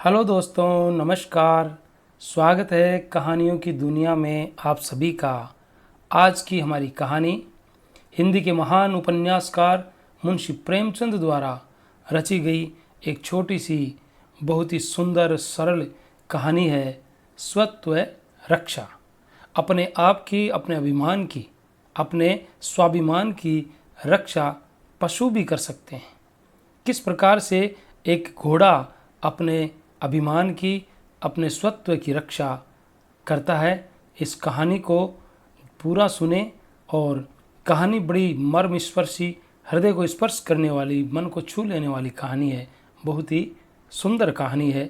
Hello दोस्तों, नमस्कार। स्वागत है कहानियों की दुनिया में आप सभी का। आज की हमारी कहानी हिंदी के महान उपन्यासकार मुंशी प्रेमचंद द्वारा रची गई एक छोटी सी बहुत ही सुंदर सरल कहानी है, स्वत्व रक्षा। अपने आप की, अपने अभिमान की, अपने स्वाभिमान की रक्षा पशु भी कर सकते हैं। किस प्रकार से एक घोड़ा अपने अभिमान की, अपने स्वत्व की रक्षा करता है, इस कहानी को पूरा सुने। और कहानी बड़ी मर्मस्पर्शी, हृदय को स्पर्श करने वाली, मन को छू लेने वाली कहानी है। बहुत ही सुंदर कहानी है।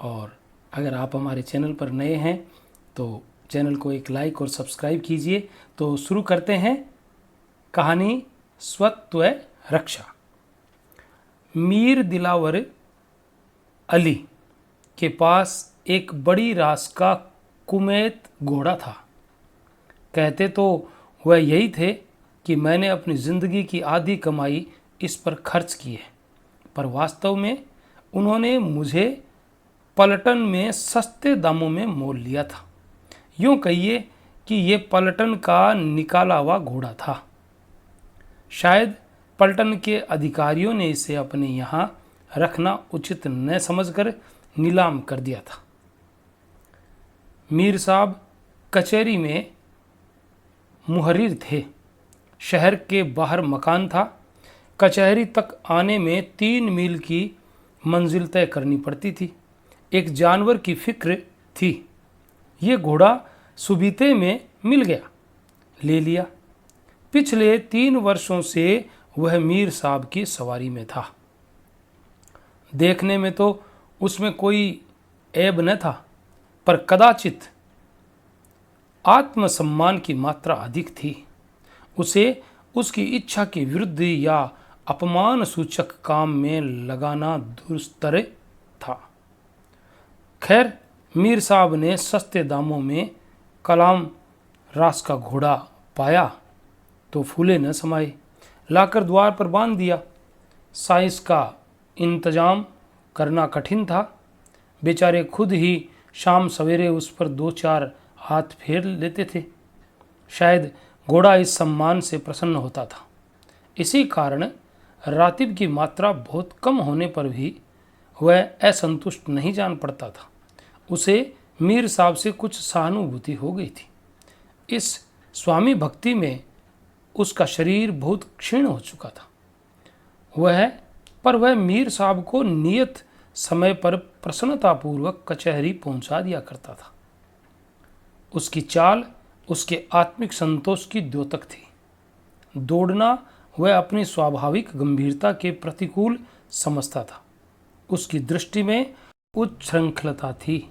और अगर आप हमारे चैनल पर नए हैं तो चैनल को एक लाइक और सब्सक्राइब कीजिए। तो शुरू करते हैं कहानी स्वत्व रक्षा। मीर दिलावर अली के पास एक बड़ी रास का कुमैत घोड़ा था। कहते तो वह यही थे कि मैंने अपनी ज़िंदगी की आधी कमाई इस पर खर्च की है, पर वास्तव में उन्होंने मुझे पलटन में सस्ते दामों में मोल लिया था। यूँ कहिए कि ये पलटन का निकाला हुआ घोड़ा था। शायद पलटन के अधिकारियों ने इसे अपने यहाँ रखना उचित न समझकर नीलाम कर दिया था। मीर साहब कचहरी में मुहर्रिर थे। शहर के बाहर मकान था। कचहरी तक आने में 3 मील की मंजिल तय करनी पड़ती थी। एक जानवर की फिक्र थी। ये घोड़ा सुबीते में मिल गया, ले लिया। पिछले 3 वर्षों से वह मीर साहब की सवारी में था। देखने में तो उसमें कोई ऐब न था, पर कदाचित आत्मसम्मान की मात्रा अधिक थी। उसे उसकी इच्छा के विरुद्ध या अपमान सूचक काम में लगाना दुस्तर था। खैर, मीर साहब ने सस्ते दामों में कलाम रास का घोड़ा पाया तो फूले न समाये, लाकर द्वार पर बांध दिया। साइस का इंतजाम करना कठिन था। बेचारे खुद ही शाम सवेरे उस पर 2-4 हाथ फेर लेते थे। शायद घोड़ा इस सम्मान से प्रसन्न होता था। इसी कारण रातिब की मात्रा बहुत कम होने पर भी वह असंतुष्ट नहीं जान पड़ता था। उसे मीर साहब से कुछ सहानुभूति हो गई थी। इस स्वामी भक्ति में उसका शरीर बहुत क्षीण हो चुका था। वह मीर साहब को नियत समय पर प्रसन्नतापूर्वक कचहरी पहुंचा दिया करता था। उसकी चाल उसके आत्मिक संतोष की द्योतक थी। दौड़ना वह अपनी स्वाभाविक गंभीरता के प्रतिकूल समझता था। उसकी दृष्टि में उच्छृंखलता थी।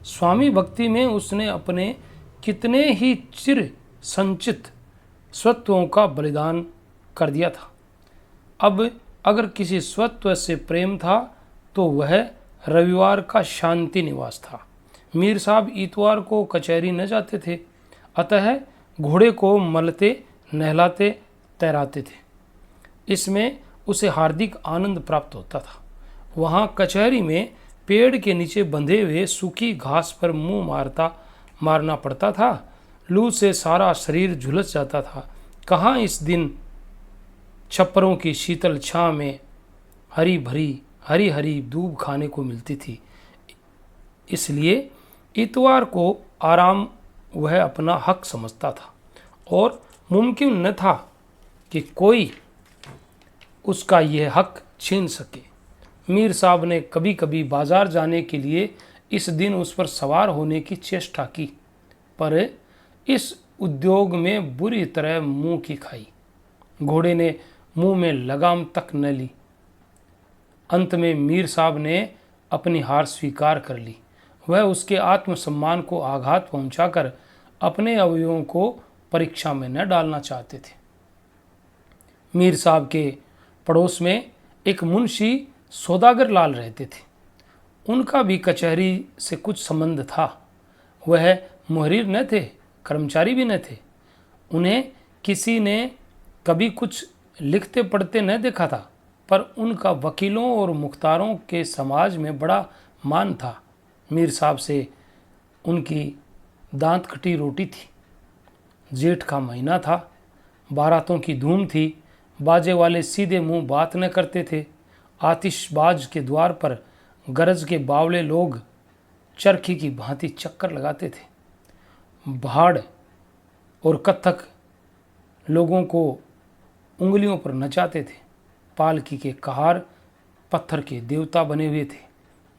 स्वामी भक्ति में उसने अपने कितने ही चिर संचित स्वत्वों का बलिदान कर दिया था। अब अगर किसी स्वत्व से प्रेम था तो वह रविवार का शांति निवास था। मीर साहब इतवार को कचहरी न जाते थे, अतः घोड़े को मलते, नहलाते, तैराते थे। इसमें उसे हार्दिक आनंद प्राप्त होता था। वहाँ कचहरी में पेड़ के नीचे बंधे हुए सूखी घास पर मुंह मारना पड़ता था। लू से सारा शरीर झुलस जाता था। कहाँ इस दिन छप्परों की शीतल छां में हरी हरी दूब खाने को मिलती थी। इसलिए इतवार को आराम वह अपना हक समझता था और मुमकिन न था कि कोई उसका यह हक छीन सके। मीर साहब ने कभी कभी बाजार जाने के लिए इस दिन उस पर सवार होने की चेष्टा की, पर इस उद्योग में बुरी तरह मुंह की खाई। घोड़े ने मुंह में लगाम तक न ली। अंत में मीर साहब ने अपनी हार स्वीकार कर ली। वह उसके आत्मसम्मान को आघात पहुंचाकर अपने अवयवों को परीक्षा में न डालना चाहते थे। मीर साहब के पड़ोस में एक मुंशी सौदागर लाल रहते थे। उनका भी कचहरी से कुछ संबंध था। वह मुहर्रिर न थे, कर्मचारी भी न थे। उन्हें किसी ने कभी कुछ लिखते पढ़ते न देखा था, पर उनका वकीलों और मुख्तारों के समाज में बड़ा मान था। मीर साहब से उनकी दांत खटी रोटी थी। जेठ का महीना था, बारातों की धूम थी। बाजे वाले सीधे मुंह बात न करते थे। आतिशबाज के द्वार पर गरज के बावले लोग चरखी की भांति चक्कर लगाते थे। भाड़ और कत्थक लोगों को उंगलियों पर नचाते थे। पालकी के कहार पत्थर के देवता बने हुए थे,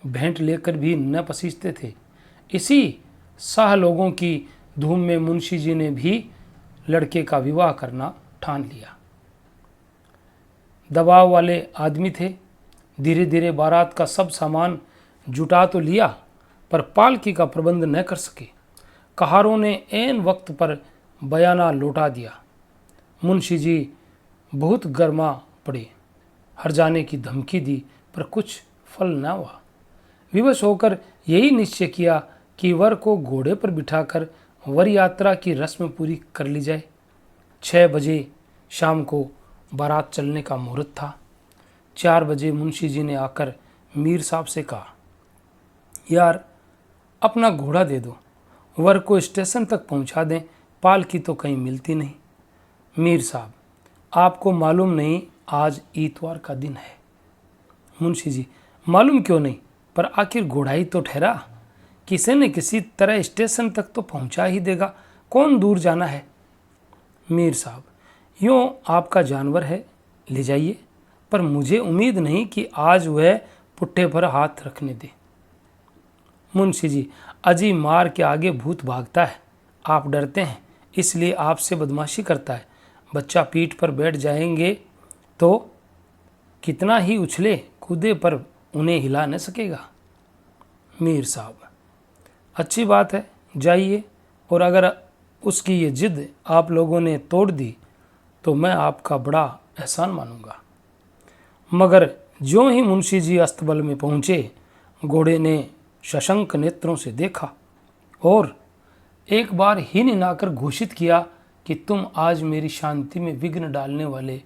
भेंट लेकर भी न पसीजते थे। इसी साह लोगों की धूम में मुंशी जी ने भी लड़के का विवाह करना ठान लिया। दबाव वाले आदमी थे। धीरे धीरे बारात का सब सामान जुटा तो लिया, पर पालकी का प्रबंध न कर सके। कहारों ने ऐन वक्त पर बयाना लौटा दिया। मुंशी जी बहुत गर्मा पड़े, हर जाने की धमकी दी, पर कुछ फल न हुआ। विवश होकर यही निश्चय किया कि वर को घोड़े पर बिठाकर वर यात्रा की रस्म पूरी कर ली जाए। 6 बजे शाम को बारात चलने का मुहूर्त था। 4 बजे मुंशी जी ने आकर मीर साहब से कहा, यार अपना घोड़ा दे दो, वर को स्टेशन तक पहुंचा दें, पालकी तो कहीं मिलती नहीं। मीर साहब, आपको मालूम नहीं आज इतवार का दिन है। मुंशी जी, मालूम क्यों नहीं, पर आखिर घोड़ा ही तो ठहरा, किसी न किसी तरह स्टेशन तक तो पहुंचा ही देगा, कौन दूर जाना है। मीर साहब, यूँ आपका जानवर है, ले जाइए, पर मुझे उम्मीद नहीं कि आज वह पुट्ठे पर हाथ रखने दे। मुंशी जी, अजी मार के आगे भूत भागता है, आप डरते हैं इसलिए आपसे बदमाशी करता है। बच्चा पीठ पर बैठ जाएंगे तो कितना ही उछले कूदे पर उन्हें हिला न सकेगा। मीर साहब, अच्छी बात है, जाइए, और अगर उसकी ये जिद आप लोगों ने तोड़ दी तो मैं आपका बड़ा एहसान मानूंगा। मगर ज्यों ही मुंशी जी अस्तबल में पहुँचे, घोड़े ने शशंक नेत्रों से देखा और एक बार ही निनाकर घोषित किया कि तुम आज मेरी शांति में विघ्न डालने वाले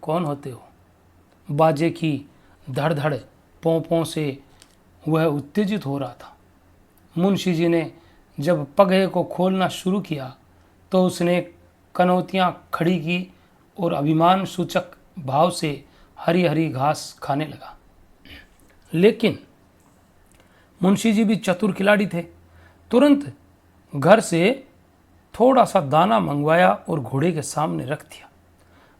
कौन होते हो। बाजे की धड़ धड़ पों पों से वह उत्तेजित हो रहा था। मुंशी जी ने जब पगहे को खोलना शुरू किया तो उसने कनौतियाँ खड़ी की और अभिमान सूचक भाव से हरी हरी घास खाने लगा। लेकिन मुंशी जी भी चतुर खिलाड़ी थे। तुरंत घर से थोड़ा सा दाना मंगवाया और घोड़े के सामने रख दिया।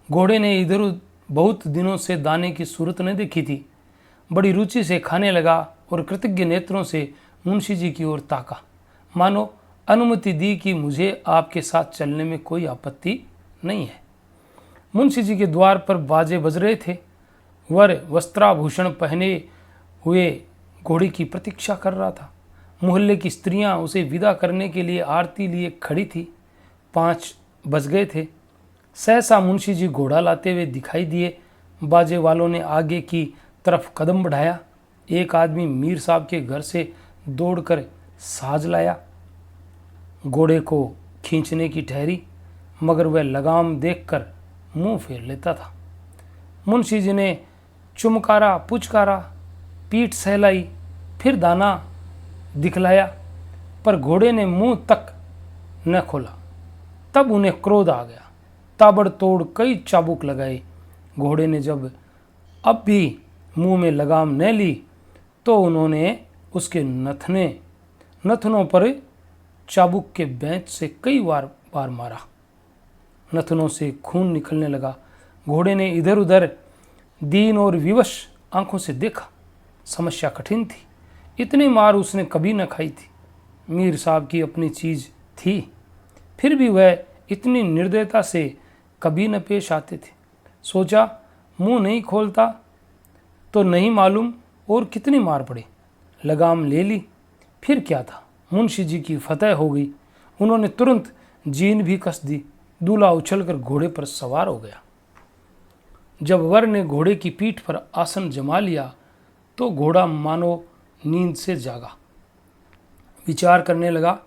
घोड़े ने इधर बहुत दिनों से दाने की सूरत न देखी थी। बड़ी रुचि से खाने लगा और कृतज्ञ नेत्रों से मुंशी जी की ओर ताका, मानो अनुमति दी कि मुझे आपके साथ चलने में कोई आपत्ति नहीं है। मुंशी जी के द्वार पर बाजे बज रहे थे। वर वस्त्राभूषण पहने हुए घोड़ी की प्रतीक्षा कर रहा था। मोहल्ले की स्त्रियां उसे विदा करने के लिए आरती लिए खड़ी थी। 5 बज गए थे। सहसा मुंशी जी घोड़ा लाते हुए दिखाई दिए। बाजे वालों ने आगे की तरफ कदम बढ़ाया। एक आदमी मीर साहब के घर से दौड़कर साज लाया। घोड़े को खींचने की ठहरी, मगर वह लगाम देखकर मुंह फेर लेता था। मुंशी जी ने चुमकारा, पुचकारा, पीठ सहलाई, फिर दाना दिखलाया, पर घोड़े ने मुंह तक न खोला। तब उन्हें क्रोध आ गया। ताबड़तोड़ कई चाबुक लगाए। घोड़े ने जब अब भी मुंह में लगाम न ली तो उन्होंने उसके नथनों पर चाबुक के बेंच से कई बार मारा। नथनों से खून निकलने लगा। घोड़े ने इधर उधर दीन और विवश आंखों से देखा। समस्या कठिन थी। इतनी मार उसने कभी न खाई थी। मीर साहब की अपनी चीज़ थी, फिर भी वह इतनी निर्दयता से कभी न पेश आते थे। सोचा मुंह नहीं खोलता तो नहीं मालूम और कितनी मार पड़े। लगाम ले ली, फिर क्या था, मुंशी जी की फतह हो गई। उन्होंने तुरंत जीन भी कस दी। दूल्हा उछलकर घोड़े पर सवार हो गया। जब वर ने घोड़े की पीठ पर आसन जमा लिया तो घोड़ा मानो नींद से जागा। विचार करने लगा,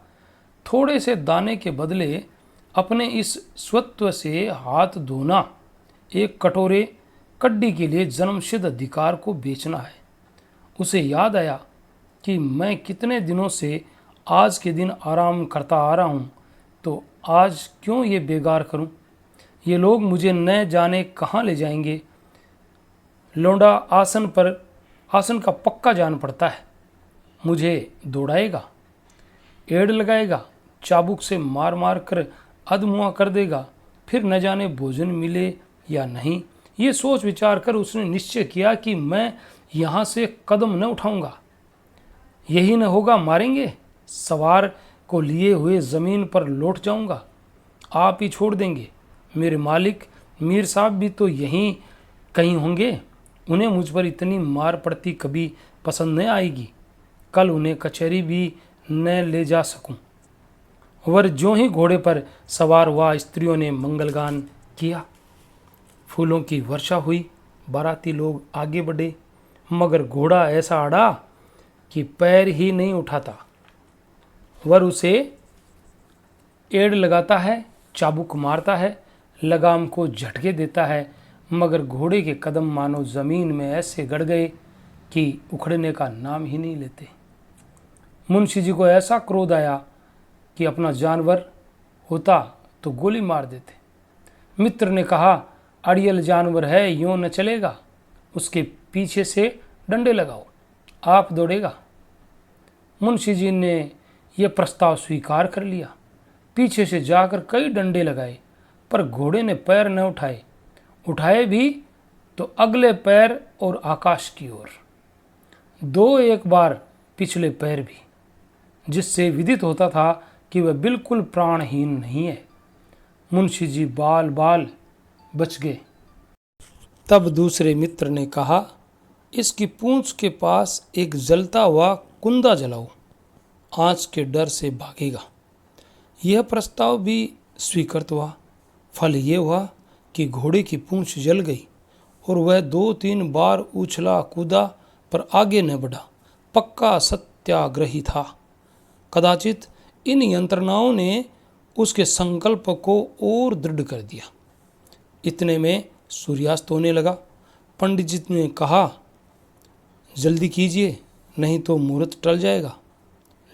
थोड़े से दाने के बदले अपने इस स्वत्व से हाथ धोना एक कटोरे कड्डी के लिए जन्मसिद्ध अधिकार को बेचना है। उसे याद आया कि मैं कितने दिनों से आज के दिन आराम करता आ रहा हूँ, तो आज क्यों ये बेकार करूँ। ये लोग मुझे न जाने कहाँ ले जाएंगे। लौंडा आसन का पक्का जान पड़ता है। मुझे दौड़ाएगा, एड़ लगाएगा, चाबुक से मार मार कर अधमुआ कर देगा, फिर न जाने भोजन मिले या नहीं। ये सोच विचार कर उसने निश्चय किया कि मैं यहाँ से कदम न उठाऊंगा। यही न होगा मारेंगे, सवार को लिए हुए ज़मीन पर लौट जाऊंगा। आप ही छोड़ देंगे। मेरे मालिक मीर साहब भी तो यहीं कहीं होंगे। उन्हें मुझ पर इतनी मार पड़ती कभी पसंद न आएगी। कल उन्हें कचहरी भी न ले जा सकूं। वर ज्यों ही घोड़े पर सवार हुआ, स्त्रियों ने मंगलगान किया, फूलों की वर्षा हुई। बाराती लोग आगे बढ़े, मगर घोड़ा ऐसा अड़ा कि पैर ही नहीं उठाता। वर उसे एड़ लगाता है, चाबुक मारता है, लगाम को झटके देता है, मगर घोड़े के कदम मानो जमीन में ऐसे गड़ गए कि उखड़ने का नाम ही नहीं लेते। मुंशी जी को ऐसा क्रोध आया कि अपना जानवर होता तो गोली मार देते। मित्र ने कहा, अड़ियल जानवर है, यूं न चलेगा, उसके पीछे से डंडे लगाओ, आप दौड़ेगा। मुंशी जी ने यह प्रस्ताव स्वीकार कर लिया। पीछे से जाकर कई डंडे लगाए, पर घोड़े ने पैर न उठाए भी तो अगले पैर और आकाश की ओर, दो एक बार पिछले पैर भी, जिससे विदित होता था कि वह बिल्कुल प्राणहीन नहीं है। मुंशी जी बाल बाल बच गए। तब दूसरे मित्र ने कहा, इसकी पूंछ के पास एक जलता हुआ कुंदा जलाओ, आँच के डर से भागेगा। यह प्रस्ताव भी स्वीकृत हुआ। फल ये हुआ कि घोड़े की पूंछ जल गई और वह 2-3 बार उछला कूदा, पर आगे न बढ़ा। पक्का सत्याग्रही था। कदाचित इन यंत्रणाओं ने उसके संकल्प को और दृढ़ कर दिया। इतने में सूर्यास्त होने लगा। पंडित जी ने कहा, जल्दी कीजिए, नहीं तो मुहूर्त टल जाएगा।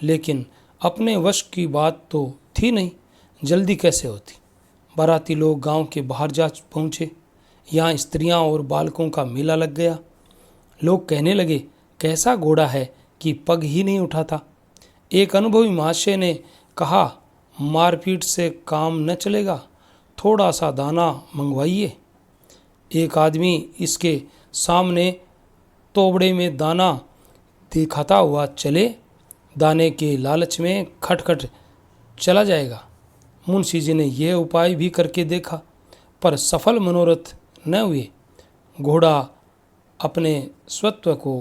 लेकिन अपने वश की बात तो थी नहीं, जल्दी कैसे होती। बाराती लोग गांव के बाहर जा पहुँचे। यहाँ स्त्रियां और बालकों का मेला लग गया। लोग कहने लगे, कैसा घोड़ा है कि पग ही नहीं उठाता। एक अनुभवी महाशय ने कहा, मारपीट से काम न चलेगा, थोड़ा सा दाना मंगवाइए। एक आदमी इसके सामने तोबड़े में दाना दिखाता हुआ चले, दाने के लालच में खटखट चला जाएगा। मुंशी जी ने यह उपाय भी करके देखा, पर सफल मनोरथ न हुए। घोड़ा अपने स्वत्व को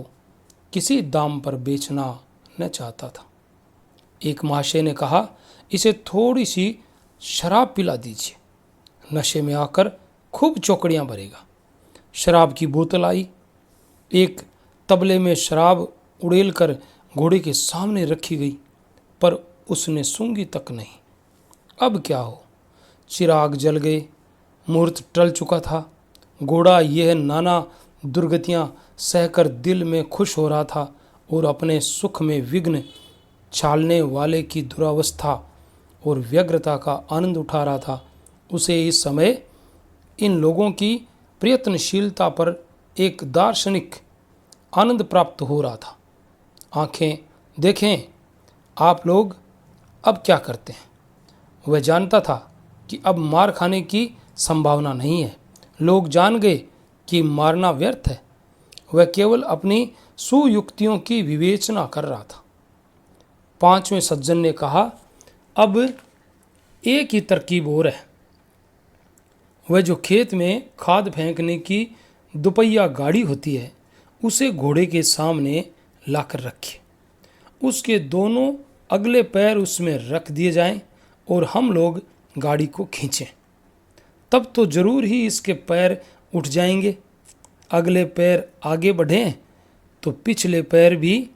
किसी दाम पर बेचना न चाहता था। एक महाशय ने कहा, इसे थोड़ी सी शराब पिला दीजिए, नशे में आकर खूब चौकड़ियाँ भरेगा। शराब की बोतल आई। एक तबले में शराब उड़ेल कर घोड़े के सामने रखी गई, पर उसने सूंघी तक नहीं। अब क्या हो। चिराग जल गए, मुहूर्त टल चुका था। घोड़ा यह नाना दुर्गतियाँ सहकर दिल में खुश हो रहा था और अपने सुख में विघ्न छालने वाले की दुरावस्था और व्यग्रता का आनंद उठा रहा था। उसे इस समय इन लोगों की प्रयत्नशीलता पर एक दार्शनिक आनंद प्राप्त हो रहा था। आंखें देखें आप लोग अब क्या करते हैं। वह जानता था कि अब मार खाने की संभावना नहीं है। लोग जान गए कि मारना व्यर्थ है। वह केवल अपनी सुयुक्तियों की विवेचना कर रहा था। 5वें सज्जन ने कहा, अब एक ही तरकीब और है। वह जो खेत में खाद फेंकने की दुपहिया गाड़ी होती है, उसे घोड़े के सामने लाकर रखिए। उसके दोनों अगले पैर उसमें रख दिए जाएं और हम लोग गाड़ी को खींचें। तब तो जरूर ही इसके पैर उठ जाएंगे। अगले पैर आगे बढ़ें तो पिछले पैर भी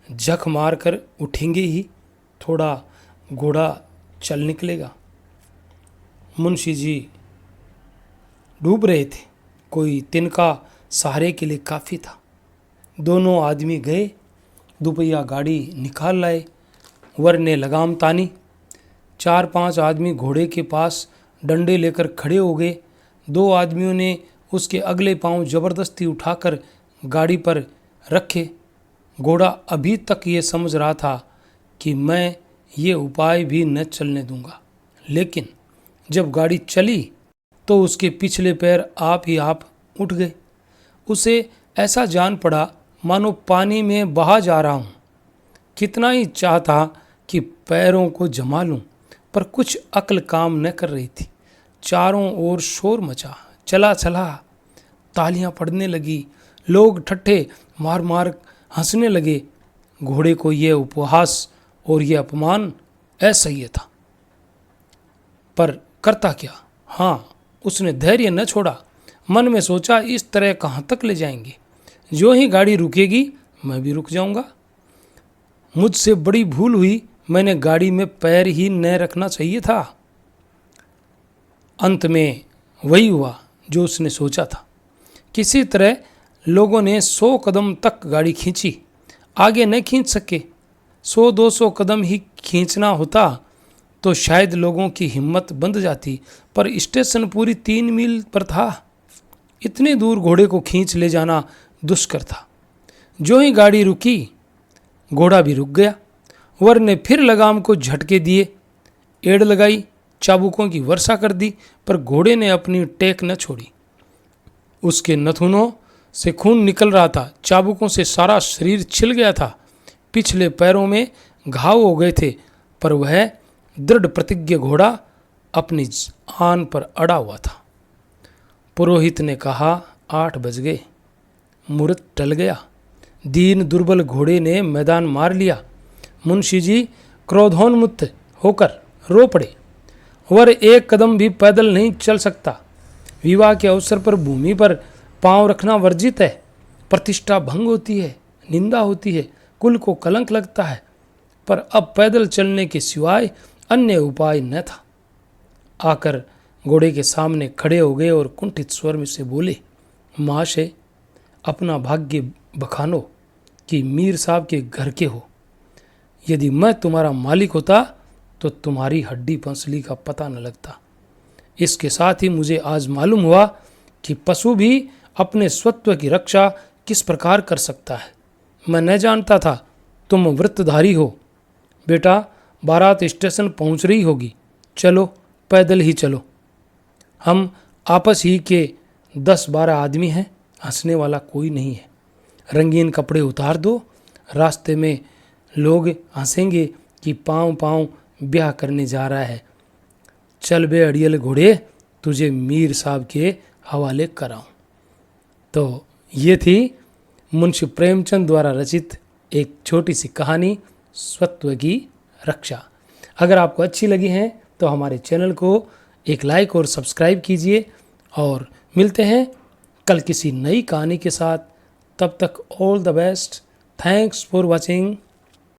झक मार कर उठेंगे ही। थोड़ा घोड़ा चल निकलेगा। मुंशी जी डूब रहे थे। कोई तिनका सहारे के लिए काफ़ी था। दोनों आदमी गए। दुपहिया गाड़ी निकाल लाए। वर ने लगाम तानी। 4-5 आदमी घोड़े के पास डंडे लेकर खड़े हो गए। 2 आदमियों ने उसके अगले पांव जबरदस्ती उठाकर गाड़ी पर रखे। घोड़ा अभी तक ये समझ रहा था कि मैं ये उपाय भी न चलने दूंगा, लेकिन जब गाड़ी चली तो उसके पिछले पैर आप ही आप उठ गए। उसे ऐसा जान पड़ा मानो पानी में बहा जा रहा हूँ। कितना ही चाहता कि पैरों को जमा लूं, पर कुछ अक्ल काम न कर रही थी। चारों ओर शोर मचा, चला चला, तालियां पड़ने लगी, लोग ठट्ठे मार मार हंसने लगे। घोड़े को यह उपहास और यह अपमान असह्य था, पर करता क्या। हाँ, उसने धैर्य न छोड़ा। मन में सोचा, इस तरह कहाँ तक ले जाएंगे। जो ही गाड़ी रुकेगी मैं भी रुक जाऊंगा। मुझसे बड़ी भूल हुई, मैंने गाड़ी में पैर ही न रखना चाहिए था। अंत में वही हुआ जो उसने सोचा था। किसी तरह लोगों ने 100 कदम तक गाड़ी खींची, आगे न खींच सके। 100-200 कदम ही खींचना होता तो शायद लोगों की हिम्मत बंध जाती, पर स्टेशन पूरी 3 मील पर था। इतनी दूर घोड़े को खींच ले जाना दुष्कर था। जो ही गाड़ी रुकी, घोड़ा भी रुक गया। वर ने फिर लगाम को झटके दिए, एड़ लगाई, चाबुकों की वर्षा कर दी, पर घोड़े ने अपनी टेक न छोड़ी। उसके नथुनों से खून निकल रहा था, चाबुकों से सारा शरीर छिल गया था, पिछले पैरों में घाव हो गए थे, पर वह दृढ़ प्रतिज्ञ घोड़ा अपनी आन पर अड़ा हुआ था। पुरोहित ने कहा, 8 बज गए। मुहूर्त टल गया। दीन दुर्बल घोड़े ने मैदान मार लिया। मुंशी जी क्रोधोन्मुक्त होकर रो पड़े। वर 1 कदम भी पैदल नहीं चल सकता। विवाह के अवसर पर भूमि पर पांव रखना वर्जित है। प्रतिष्ठा भंग होती है, निंदा होती है, कुल को कलंक लगता है। पर अब पैदल चलने के सिवाय अन्य उपाय न था। आकर घोड़े के सामने खड़े हो गए और कुंठित स्वर में से बोले, महाशय, अपना भाग्य बखानो कि मीर साहब के घर के हो। यदि मैं तुम्हारा मालिक होता तो तुम्हारी हड्डी पंसली का पता न लगता। इसके साथ ही मुझे आज मालूम हुआ कि पशु भी अपने स्वत्व की रक्षा किस प्रकार कर सकता है। मैं न जानता था तुम व्रतधारी हो। बेटा, बारात स्टेशन पहुंच रही होगी, चलो पैदल ही चलो। हम आपस ही के 10-12 आदमी हैं, हंसने वाला कोई नहीं है। रंगीन कपड़े उतार दो, रास्ते में लोग हंसेंगे कि पाँव पाँव ब्याह करने जा रहा है। चल बे अड़ियल घोड़े, तुझे मीर साहब के हवाले कराऊं। तो ये थी मुंशी प्रेमचंद द्वारा रचित एक छोटी सी कहानी, स्वत्व की रक्षा। अगर आपको अच्छी लगी है तो हमारे चैनल को एक लाइक और सब्सक्राइब कीजिए, और मिलते हैं कल किसी नई कहानी के साथ। तब तक all the best. Thanks for watching.